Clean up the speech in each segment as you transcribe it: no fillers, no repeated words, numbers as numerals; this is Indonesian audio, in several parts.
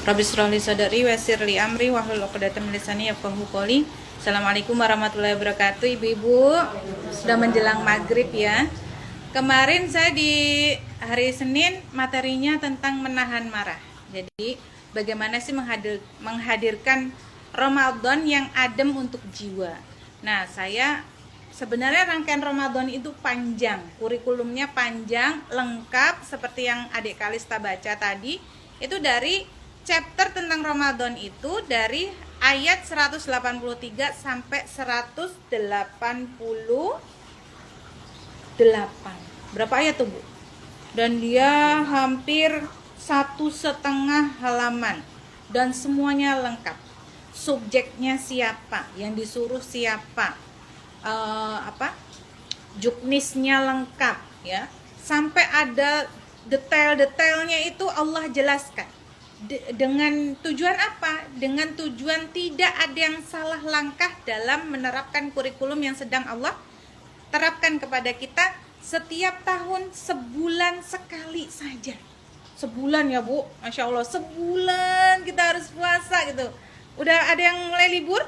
Rabbi shrah li sadri wa yassir li amri wahlul 'uqdatam min lisani yafqahu qawli. Assalamualaikum warahmatullahi wabarakatuh. Ibu-ibu, sudah menjelang maghrib ya. Kemarin saya di hari Senin materinya tentang menahan marah. Jadi bagaimana sih menghadirkan Ramadan yang adem untuk jiwa. Nah, saya sebenarnya rangkaian Ramadan itu panjang, kurikulumnya panjang, lengkap seperti yang adik Kalista baca tadi. Itu dari chapter tentang Ramadan itu dari ayat 183 sampai 188. Berapa ayat tuh, Bu? Dan dia hampir 1,5 halaman dan semuanya lengkap. Subjeknya siapa, yang disuruh siapa, juknisnya lengkap ya. Sampai ada detail-detailnya itu Allah jelaskan. Dengan tujuan apa? Dengan tujuan tidak ada yang salah langkah dalam menerapkan kurikulum yang sedang Allah terapkan kepada kita setiap tahun, sebulan sekali saja. Sebulan ya, Bu, Masya Allah, sebulan kita harus puasa gitu. Udah ada yang mulai libur?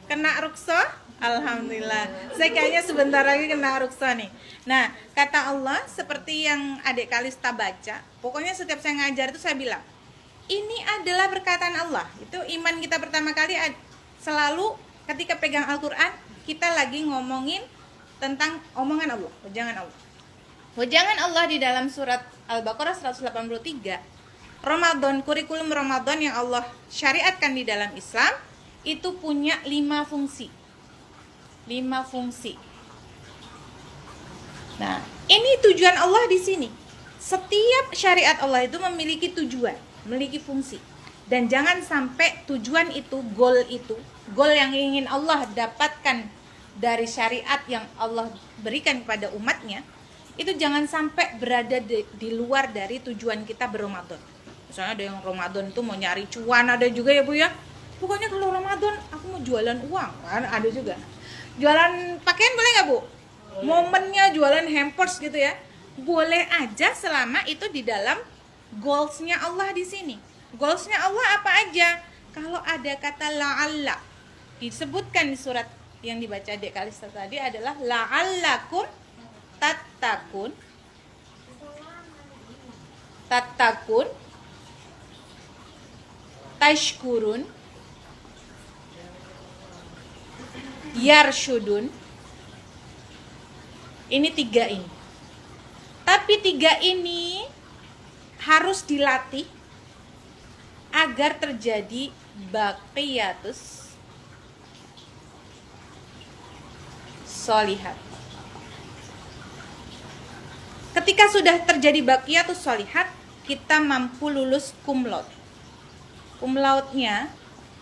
Kena rukhsah? Alhamdulillah. Saya kayaknya sebentar lagi kena rukhsah nih. Nah, kata Allah seperti yang adik Kalista baca, pokoknya setiap saya ngajar itu saya bilang, ini adalah perkataan Allah. Itu iman kita pertama kali selalu ketika pegang Al-Quran, kita lagi ngomongin tentang omongan Allah, wejangan Allah. Wejangan Allah di dalam surat Al-Baqarah 183, Ramadan, kurikulum Ramadan yang Allah syariatkan di dalam Islam itu punya 5 fungsi. 5 fungsi. Nah, ini tujuan Allah di sini. Setiap syariat Allah itu memiliki tujuan, memiliki fungsi. Dan jangan sampai tujuan itu, goal yang ingin Allah dapatkan dari syariat yang Allah berikan kepada umatnya, itu jangan sampai berada di luar dari tujuan kita berRamadan. Misalnya ada yang Ramadan itu mau nyari cuan, ada juga ya, Bu ya. Pokoknya kalau Ramadan aku mau jualan uang, kan ada juga. Jualan pakaian boleh nggak, Bu? Momennya jualan hampers gitu ya. Boleh aja selama itu di dalam goalsnya Allah di sini. Goalsnya Allah apa aja? Kalau ada kata la'alla disebutkan di surat yang dibaca Dek Kalista tadi adalah la'allakum tattakun tashkurun yarshudun. Ini 3 ini. Tapi 3 ini harus dilatih agar terjadi baqiyatus sholihat. Ketika sudah terjadi baqiyatus sholihat, kita mampu lulus cum laude. Cum laude-nya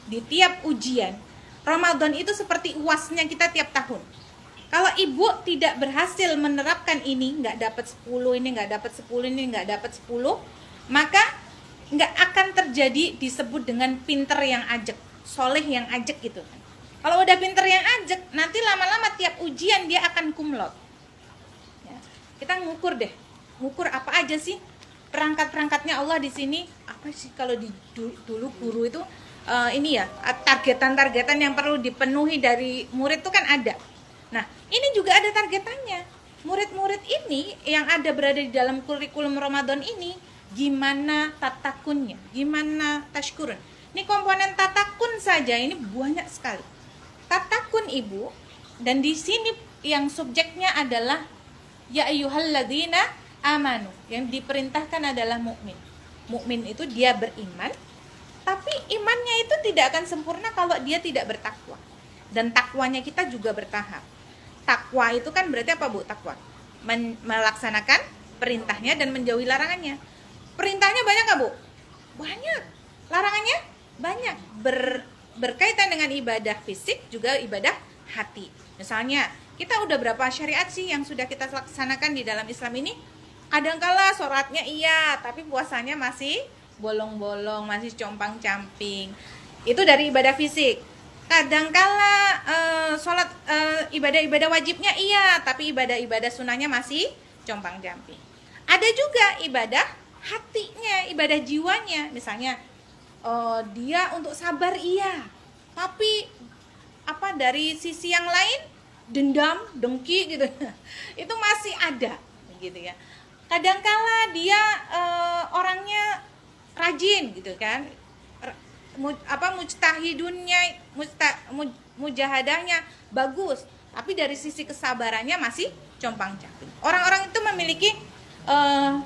di tiap ujian Ramadan itu seperti UAS-nya kita tiap tahun. Kalau ibu tidak berhasil menerapkan ini, nggak dapat 10, ini nggak dapat 10, ini nggak dapat 10, maka nggak akan terjadi disebut dengan pinter yang ajek, soleh yang ajek gitu. Kalau udah pinter yang ajek, nanti lama-lama tiap ujian dia akan cum laude. Ya, kita ngukur deh, ngukur apa aja sih perangkat-perangkatnya Allah di sini. Apa sih kalau dulu guru itu ini ya, targetan-targetan yang perlu dipenuhi dari murid itu kan ada. Nah, ini juga ada targetannya. Murid-murid ini yang ada berada di dalam kurikulum Ramadan ini, gimana tatakunnya, gimana tashkurun. Ini komponen tatakun saja ini banyak sekali. Tatakun, Ibu, dan di sini yang subjeknya adalah ya ayyuhalladzina amanu. Yang diperintahkan adalah mukmin. Mukmin itu dia beriman, tapi imannya itu tidak akan sempurna kalau dia tidak bertakwa. Dan takwanya kita juga bertahap. Takwa itu kan berarti apa, Bu? Takwa melaksanakan perintahnya dan menjauhi larangannya. Perintahnya banyak nggak, Bu? Banyak. Larangannya banyak. Berkaitan dengan ibadah fisik juga ibadah hati. Misalnya kita udah berapa syariat sih yang sudah kita laksanakan di dalam Islam ini? Kadangkala sholatnya iya, tapi puasanya masih bolong-bolong, masih compang-camping. Itu dari ibadah fisik. Kadangkala sholat ibadah-ibadah wajibnya iya, tapi ibadah-ibadah sunnahnya masih compang-camping. Ada juga ibadah hatinya, ibadah jiwanya. Misalnya dia untuk sabar iya, tapi apa dari sisi yang lain dendam, dengki gitu itu masih ada gitu ya. Kadangkala dia orangnya rajin gitu kan, mujtahidunnya, mujahadahnya bagus, tapi dari sisi kesabarannya masih compang-camping. Orang-orang itu memiliki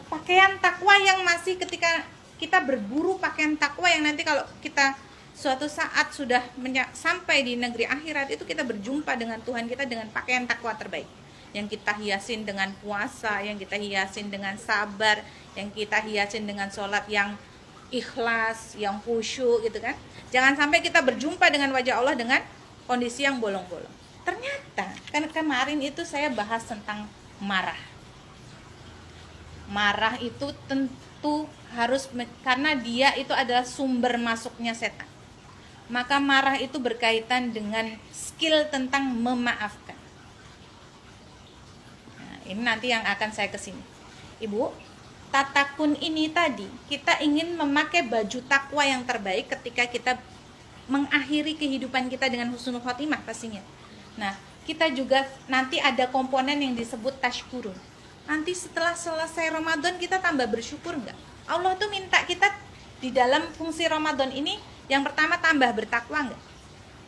pakaian takwa yang masih, ketika kita berburu pakaian takwa yang nanti kalau kita suatu saat sudah sampai di negeri akhirat itu kita berjumpa dengan Tuhan kita dengan pakaian takwa terbaik, yang kita hiasin dengan puasa, yang kita hiasin dengan sabar, yang kita hiasin dengan sholat yang ikhlas, yang khusyuk gitu kan. Jangan sampai kita berjumpa dengan wajah Allah dengan kondisi yang bolong-bolong. Ternyata kan kemarin itu saya bahas tentang marah. Marah itu tentu harus, karena dia itu adalah sumber masuknya setan. Maka marah itu berkaitan dengan skill tentang memaafkan. Nah, ini nanti yang akan saya kesini. Ibu, tatakun ini tadi, kita ingin memakai baju takwa yang terbaik ketika kita mengakhiri kehidupan kita dengan husnul khotimah pastinya. Nah, kita juga nanti ada komponen yang disebut tashkurun. Nanti setelah selesai Ramadan kita tambah bersyukur enggak? Allah tuh minta kita di dalam fungsi Ramadan ini, yang pertama tambah bertakwa enggak?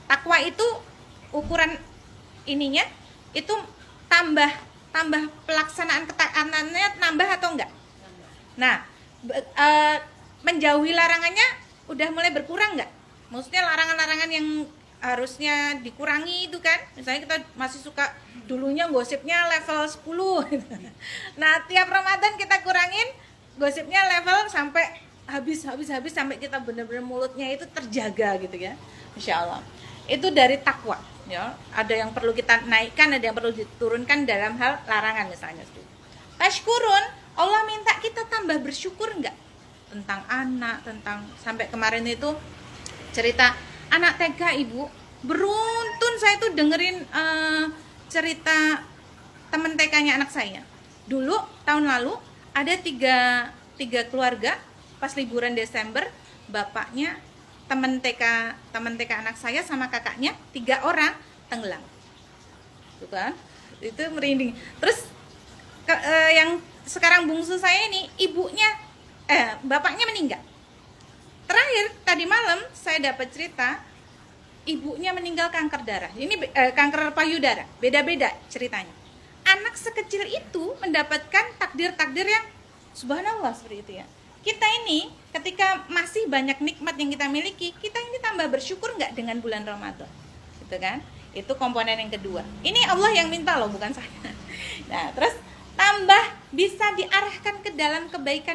Takwa itu ukuran ininya itu tambah pelaksanaan ketaatannya nambah atau enggak? Nah, menjauhi larangannya udah mulai berkurang enggak? Maksudnya larangan-larangan yang harusnya dikurangi itu kan, misalnya kita masih suka dulunya gosipnya level 10 nah tiap Ramadan kita kurangin gosipnya level sampai habis sampai kita benar-benar mulutnya itu terjaga gitu ya, Insya Allah. Itu dari takwa ya. Ada yang perlu kita naikkan, ada yang perlu diturunkan dalam hal larangan misalnya. Tashkurun, Allah minta kita tambah bersyukur enggak? Tentang anak, tentang sampai kemarin itu cerita anak TK ibu, beruntun saya tuh dengerin cerita teman TK-nya anak saya. Dulu tahun lalu ada tiga keluarga pas liburan Desember, bapaknya teman TK anak saya sama kakaknya 3 orang tenggelam. Tuh kan? Itu merinding. Terus yang sekarang bungsu saya ini bapaknya meninggal. Terakhir tadi malam saya dapat cerita ibunya meninggal kanker darah. Ini kanker payudara, beda-beda ceritanya. Anak sekecil itu mendapatkan takdir-takdir yang subhanallah seperti itu ya. Kita ini ketika masih banyak nikmat yang kita miliki, kita ini tambah bersyukur nggak dengan bulan Ramadan, gitu kan? Itu komponen yang kedua. Ini Allah yang minta loh, bukan saya. Nah, terus tambah bisa diarahkan ke dalam kebaikan